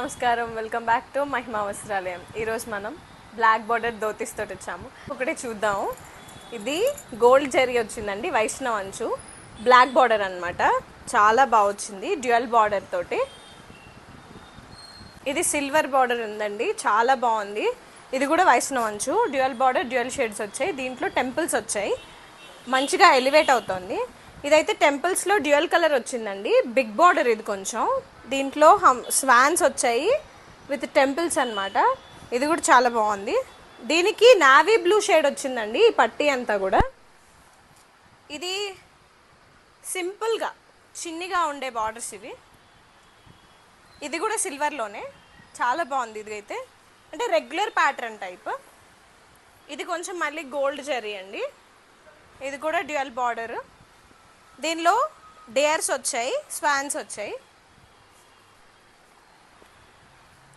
నమస్కారం, welcome back to మహిమా వస్త్రాలయం. ఈరోజు మనం బ్లాక్ బార్డర్ ధోతీస్ తోటి వచ్చాము. ఒకటి చూద్దాము. ఇది గోల్డ్ జరీ వచ్చిందండి, వైష్ణవ్ అంచు, బ్లాక్ బార్డర్ అనమాట. చాలా బాగా వచ్చింది, డ్యూయల్ బార్డర్ తోటి. ఇది సిల్వర్ బార్డర్ ఉందండి, చాలా బాగుంది. ఇది కూడా వైష్ణవ్ అంచు, డ్యూయల్ బార్డర్, డ్యూయల్ షేడ్స్ వచ్చాయి. దీంట్లో టెంపుల్స్ వచ్చాయి, మంచిగా ఎలివేట్ అవుతుంది. ఇదైతే టెంపుల్స్లో డ్యూయల్ కలర్ వచ్చిందండి, బిగ్ బార్డర్. ఇది కొంచెం దీంట్లో స్వాన్స్ వచ్చాయి విత్ టెంపుల్స్ అనమాట. ఇది కూడా చాలా బాగుంది. దీనికి నావీ బ్లూ షేడ్ వచ్చిందండి ఈ పట్టీ అంతా కూడా. ఇది సింపుల్గా చిన్నిగా ఉండే బార్డర్స్ ఇవి. ఇది కూడా సిల్వర్లోనే, చాలా బాగుంది. ఇది అయితే అంటే రెగ్యులర్ ప్యాటర్న్ టైప్. ఇది కొంచెం మళ్ళీ గోల్డ్ జరీ అండి. ఇది కూడా డ్యూయల్ బార్డర్. దీనిలో డేర్స్ వచ్చాయి, స్వాన్స్ వచ్చాయి.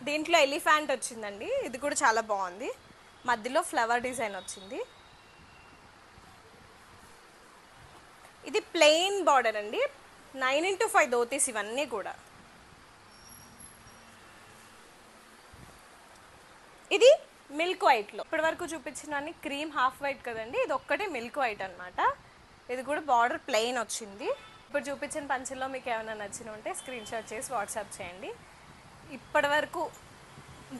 దీంట్లో ఎలిఫెంట్ వచ్చిందండి, ఇది కూడా చాలా బాగుంది. మధ్యలో ఫ్లవర్ డిజైన్ వచ్చింది. ఇది ప్లెయిన్ బార్డర్ అండి, 9x5 ధోతీస్ ఇవన్నీ కూడా. ఇది మిల్క్ వైట్లో. ఇప్పటి వరకు చూపించిన క్రీమ్ హాఫ్ వైట్ కదండి, ఇది ఒక్కటే మిల్క్ వైట్ అనమాట. ఇది కూడా బార్డర్ ప్లెయిన్ వచ్చింది. ఇప్పుడు చూపించిన పంచల్లో మీకు ఏమైనా నచ్చిన ఉంటే స్క్రీన్ షాట్ చేసి వాట్సాప్ చేయండి. ఇప్పటి వరకు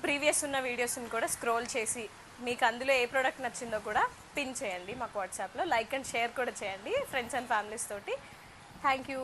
ప్రీవియస్ ఉన్న వీడియోస్ని కూడా స్క్రోల్ చేసి మీకు అందులో ఏ ప్రోడక్ట్ నచ్చిందో కూడా పిన్ చేయండి మాకు వాట్సాప్లో. లైక్ అండ్ షేర్ కూడా చేయండి ఫ్రెండ్స్ అండ్ ఫ్యామిలీస్ తోటి. Thank you.